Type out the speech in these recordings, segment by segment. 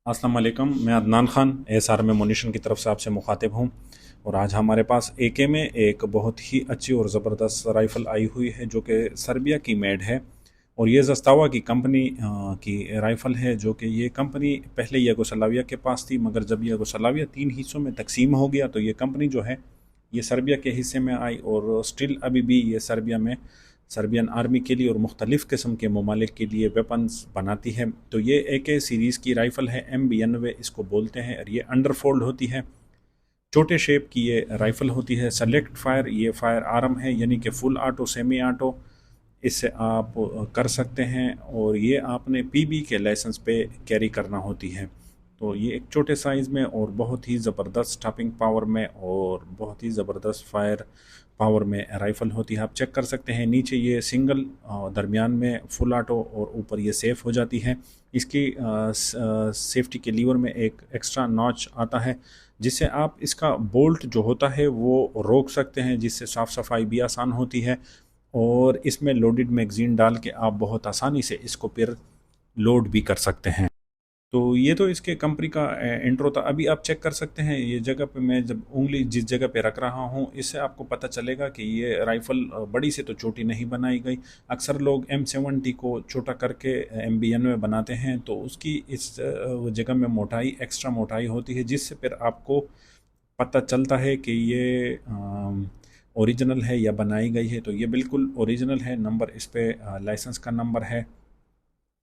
अस्सलाम वालेकुम। मैं अदनान ख़ान एएसआर में मोनिशन की तरफ से आपसे मुखातिब हूँ। और आज हमारे पास एके में एक बहुत ही अच्छी और ज़बरदस्त राइफ़ल आई हुई है जो कि सर्बिया की मेड है। और ये ज़स्तावा की कंपनी की राइफ़ल है, जो कि ये कंपनी पहले यूगोस्लाविया के पास थी, मगर जब यूगोस्लाविया 3 हिस्सों में तकसीम हो गया तो ये कंपनी जो है ये सर्बिया के हिस्से में आई। और स्टिल अभी भी ये सर्बिया में सर्बियन आर्मी के लिए और मुख्तलिफ़ किस्म के ममालिक के लिए वेपन्स बनाती है। तो ये AK सीरीज़ की राइफ़ल है, M92 इसको बोलते हैं। और ये अंडर फोल्ड होती है, छोटे शेप की ये राइफ़ल होती है। सेलेक्ट फायर ये फायर आर्म है, यानी कि फुल ऑटो सेमी ऑटो इससे आप कर सकते हैं। और ये आपने PB के लाइसेंस पे कैरी करना होती है। तो ये एक छोटे साइज़ में और बहुत ही ज़बरदस्त स्टॉपिंग पावर में और बहुत ही ज़बरदस्त फायर पावर में राइफ़ल होती है। आप चेक कर सकते हैं, नीचे ये सिंगल, दरमियान में फुल ऑटो और ऊपर ये सेफ़ हो जाती है। इसकी सेफ्टी के लीवर में एक एक्स्ट्रा नॉच आता है, जिससे आप इसका बोल्ट जो होता है वो रोक सकते हैं, जिससे साफ़ सफाई भी आसान होती है। और इसमें लोडेड मैगज़ीन डाल के आप बहुत आसानी से इसको फिर लोड भी कर सकते हैं। तो ये तो इसके कंपनी का इंट्रो था। अभी आप चेक कर सकते हैं, ये जगह पे मैं जब उंगली जिस जगह पे रख रहा हूँ, इससे आपको पता चलेगा कि ये राइफ़ल बड़ी से तो छोटी नहीं बनाई गई। अक्सर लोग M70 को छोटा करके M92 बनाते हैं, तो उसकी इस जगह में मोटाई एक्स्ट्रा मोटाई होती है, जिससे फिर आपको पता चलता है कि ये ओरिजिनल है या बनाई गई है। तो ये बिल्कुल ओरिजिनल है। नंबर इस पे लाइसेंस का नंबर है,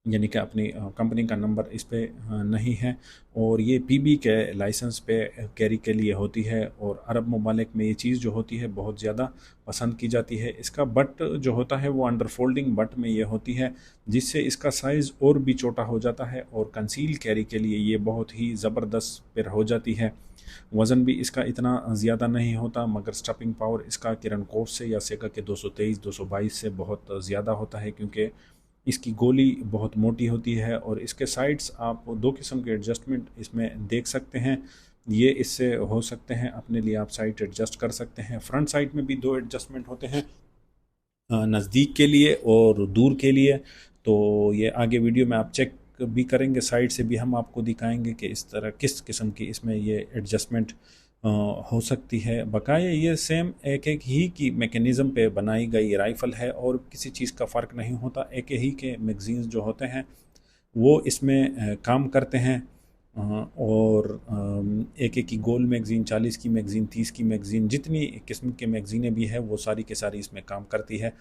यानी कि अपनी कंपनी का नंबर इस पे नहीं है। और ये PB के लाइसेंस पे कैरी के लिए होती है। और अरब ममालिक में ये चीज़ जो होती है बहुत ज़्यादा पसंद की जाती है। इसका बट जो होता है वो अंडर फोल्डिंग बट में ये होती है, जिससे इसका साइज़ और भी छोटा हो जाता है और कंसील कैरी के लिए ये बहुत ही ज़बरदस्त फिर हो जाती है। वज़न भी इसका इतना ज़्यादा नहीं होता, मगर स्टॉपिंग पावर इसका किरण कोर्स से या सेगा के 223 222 से बहुत ज़्यादा होता है, क्योंकि इसकी गोली बहुत मोटी होती है। और इसके साइड्स आप दो किस्म के एडजस्टमेंट इसमें देख सकते हैं। ये इससे हो सकते हैं, अपने लिए आप साइड एडजस्ट कर सकते हैं। फ्रंट साइड में भी दो एडजस्टमेंट होते हैं, नज़दीक के लिए और दूर के लिए। तो ये आगे वीडियो में आप चेक भी करेंगे, साइड से भी हम आपको दिखाएंगे कि इस तरह किस किस्म की इसमें ये एडजस्टमेंट हो सकती है। बकाया ये सेम एक एक ही की मैकेनिज़्म पे बनाई गई राइफ़ल है और किसी चीज़ का फ़र्क नहीं होता। एक ही के मैगज़ीन्स जो होते हैं वो इसमें काम करते हैं। और एक एक की गोल मैगज़ीन, 40 की मैगज़ीन, 30 की मैगज़ीन, जितनी किस्म के मैगज़ीनें भी हैं वो सारी के सारी इसमें काम करती है।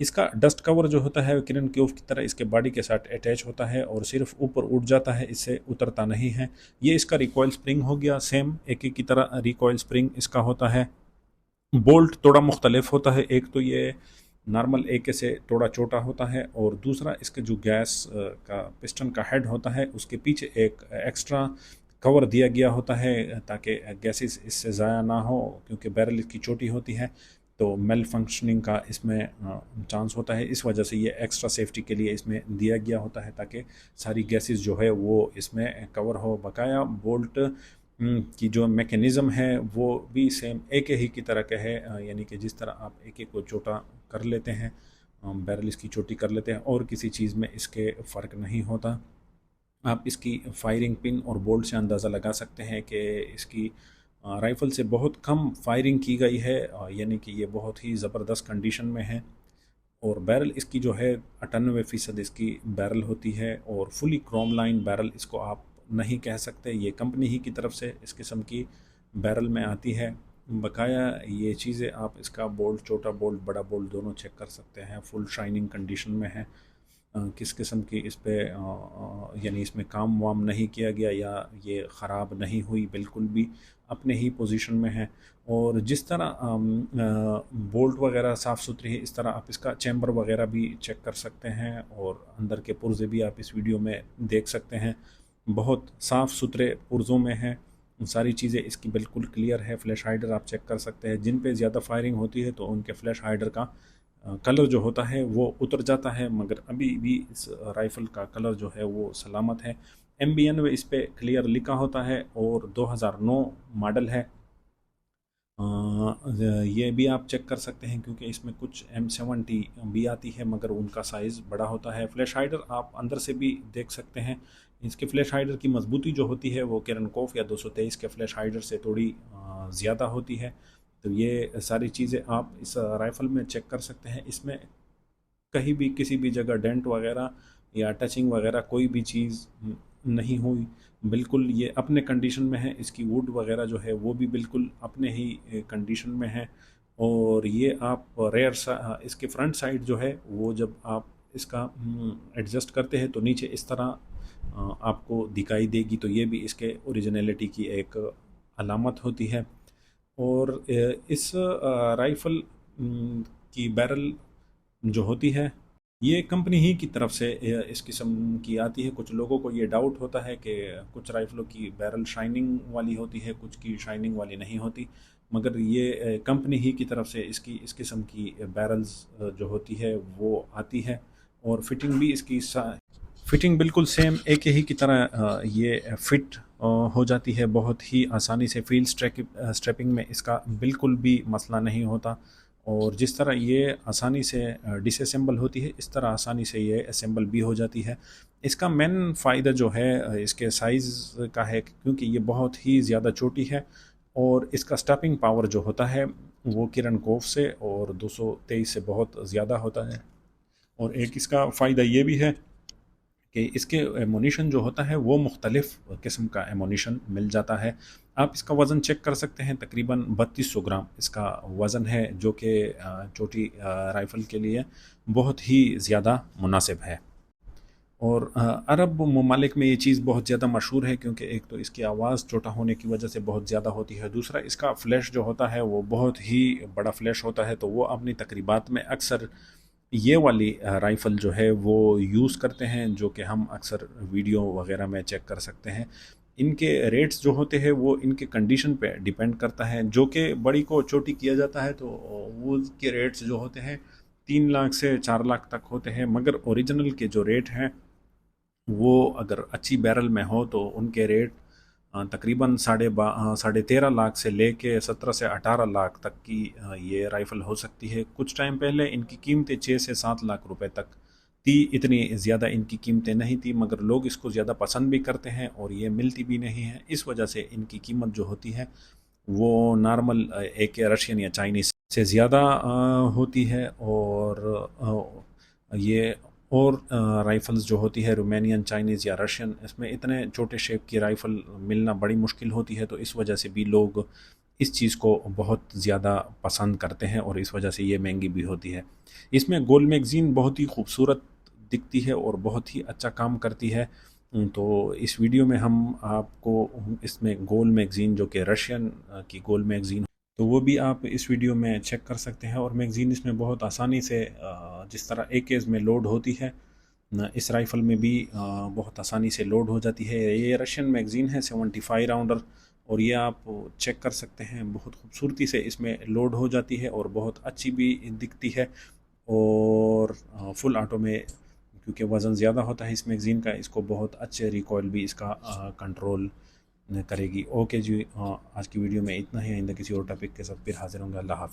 इसका डस्ट कवर जो होता है किरण क्यूब की तरह इसके बॉडी के साथ अटैच होता है और सिर्फ ऊपर उठ जाता है, इससे उतरता नहीं है। ये इसका रिकॉइल स्प्रिंग हो गया, सेम एक एक की तरह रिकॉइल स्प्रिंग इसका होता है। बोल्ट थोड़ा मुख्तलिफ होता है, एक तो ये नॉर्मल AK से थोड़ा छोटा होता है, और दूसरा इसके जो गैस का पिस्टन का हेड होता है उसके पीछे एक एक्स्ट्रा कवर दिया गया होता है, ताकि गैसेस इससे ज़ाया ना हो, क्योंकि बैरल इसकी छोटी होती है तो मेल फंक्शनिंग का इसमें चांस होता है। इस वजह से ये एक्स्ट्रा सेफ्टी के लिए इसमें दिया गया होता है, ताकि सारी गैसेस जो है वो इसमें कवर हो। बकाया बोल्ट की जो मैकेनिज़्म है वो भी सेम एक ही की तरह का है, यानी कि जिस तरह आप एक को छोटा कर लेते हैं, बैरल इसकी छोटी कर लेते हैं, और किसी चीज़ में इसके फ़र्क नहीं होता। आप इसकी फायरिंग पिन और बोल्ट से अंदाज़ा लगा सकते हैं कि इसकी राइफ़ल से बहुत कम फायरिंग की गई है, यानी कि ये बहुत ही ज़बरदस्त कंडीशन में है। और बैरल इसकी जो है 98% इसकी बैरल होती है, और फुली क्रोम लाइन बैरल इसको आप नहीं कह सकते, ये कंपनी ही की तरफ से इस किस्म की बैरल में आती है। बकाया ये चीज़ें आप इसका बोल्ट, छोटा बोल्ट, बड़ा बोल्ट दोनों चेक कर सकते हैं, फुल शाइनिंग कंडीशन में है। किस किस्म की इस पे यानी इसमें काम वाम नहीं किया गया या ये ख़राब नहीं हुई, बिल्कुल भी अपने ही पोजीशन में है। और जिस तरह बोल्ट वगैरह साफ़ सुथरी है, इस तरह आप इसका चैम्बर वगैरह भी चेक कर सकते हैं, और अंदर के पुर्ज़े भी आप इस वीडियो में देख सकते हैं। बहुत साफ़ सुथरे पुर्ज़ों में है, सारी चीज़ें इसकी बिल्कुल क्लियर है। फ्लैश हाइडर आप चेक कर सकते हैं, जिन पे ज़्यादा फायरिंग होती है तो उनके फ्लैश हाइडर का कलर जो होता है वो उतर जाता है, मगर अभी भी इस राइफ़ल का कलर जो है वो सलामत है। M92 इस पे क्लियर लिखा होता है और 2009 मॉडल है। ये भी आप चेक कर सकते हैं, क्योंकि इसमें कुछ M70 भी आती है, मगर उनका साइज़ बड़ा होता है। फ्लैश हाइडर आप अंदर से भी देख सकते हैं, इसके फ्लैश हाइडर की मजबूती जो होती है वो केरनकोफ या 223 के फ्लैश हाइडर से थोड़ी ज़्यादा होती है। तो ये सारी चीज़ें आप इस राइफ़ल में चेक कर सकते हैं। इसमें कहीं भी किसी भी जगह डेंट वगैरह या टचिंग वगैरह कोई भी चीज़ नहीं हुई। बिल्कुल ये अपने कंडीशन में है। इसकी वुड वगैरह जो है वो भी बिल्कुल अपने ही कंडीशन में है। और ये आप इसके फ्रंट साइड जो है वो जब आप इसका एडजस्ट करते हैं तो नीचे इस तरह आपको दिखाई देगी। तो ये भी इसके ओरिजिनलिटी की एक अलामत होती है। और इस राइफ़ल की बैरल जो होती है ये कंपनी ही की तरफ से इस किस्म की आती है। कुछ लोगों को ये डाउट होता है कि कुछ राइफ़लों की बैरल शाइनिंग वाली होती है, कुछ की शाइनिंग वाली नहीं होती, मगर ये कंपनी ही की तरफ से इसकी इस किस्म की बैरल्स जो होती है वो आती है। और फिटिंग भी इसकी फिटिंग बिल्कुल सेम एक ही की तरह ये फिट हो जाती है बहुत ही आसानी से। फील स्ट्रैपिंग में इसका बिल्कुल भी मसला नहीं होता। और जिस तरह ये आसानी से डिसअसेंबल होती है इस तरह आसानी से ये असेंबल भी हो जाती है। इसका मेन फ़ायदा जो है इसके साइज़ का है, क्योंकि ये बहुत ही ज़्यादा छोटी है। और इसका स्टॉपिंग पावर जो होता है वो किरनकोफ से और 223 से बहुत ज़्यादा होता है। और एक इसका फ़ायदा ये भी है कि इसके एमोनिशन जो होता है वो मुख्तलिफ़ किस्म का एमोनिशन मिल जाता है। आप इसका वज़न चेक कर सकते हैं, तकरीबन 3200 ग्राम इसका वज़न है, जो कि छोटी राइफ़ल के लिए बहुत ही ज़्यादा मुनासिब है। और अरब ममालिक में ये चीज़ बहुत ज़्यादा मशहूर है, क्योंकि एक तो इसकी आवाज़ छोटा होने की वजह से बहुत ज़्यादा होती है, दूसरा इसका फ्लैश जो होता है वो बहुत ही बड़ा फ्लैश होता है। तो वो अपनी तकरीबात में अक्सर ये वाली राइफ़ल जो है वो यूज़ करते हैं, जो कि हम अक्सर वीडियो वगैरह में चेक कर सकते हैं। इनके रेट्स जो होते हैं वो इनके कंडीशन पे डिपेंड करता है। जो कि बड़ी को छोटी किया जाता है तो वो के रेट्स जो होते हैं 3 लाख से 4 लाख तक होते हैं, मगर ओरिजिनल के जो रेट हैं वो अगर अच्छी बैरल में हो तो उनके रेट तकरीबन 13.5 लाख से लेके 17 से 18 लाख तक की ये राइफ़ल हो सकती है। कुछ टाइम पहले इनकी कीमतें 6 से 7 लाख रुपए तक थी। इतनी ज़्यादा इनकी कीमतें नहीं थी, मगर लोग इसको ज़्यादा पसंद भी करते हैं और ये मिलती भी नहीं है। इस वजह से इनकी कीमत जो होती है वो नॉर्मल एक रशियन या चाइनीज़ से ज़्यादा होती है। और ये और राइफ़ल्स जो होती है रोमानियन, चाइनीज़ या रशियन, इसमें इतने छोटे शेप की राइफ़ल मिलना बड़ी मुश्किल होती है। तो इस वजह से भी लोग इस चीज़ को बहुत ज़्यादा पसंद करते हैं और इस वजह से ये महंगी भी होती है। इसमें गोल मैगज़ीन बहुत ही खूबसूरत दिखती है और बहुत ही अच्छा काम करती है। तो इस वीडियो में हम आपको इसमें गोल मैगज़ीन जो कि रशियन की गोल मैगज़ीन, तो वो भी आप इस वीडियो में चेक कर सकते हैं। और मैगज़ीन इसमें बहुत आसानी से जिस तरह एकेज़ में लोड होती है इस राइफ़ल में भी बहुत आसानी से लोड हो जाती है। ये रशियन मैगज़ीन है 75 राउंडर, और ये आप चेक कर सकते हैं बहुत खूबसूरती से इसमें लोड हो जाती है और बहुत अच्छी भी दिखती है। और फुल ऑटो में, क्योंकि वज़न ज़्यादा होता है इस मैगज़ीन का, इसको बहुत अच्छे रिकॉइल भी इसका कंट्रोल करेगी। ओके जी, आज की वीडियो में इतना ही। आइंदा किसी और टॉपिक के साथ फिर हाज़िर होंगे। अल्लाह हाफ़िज़।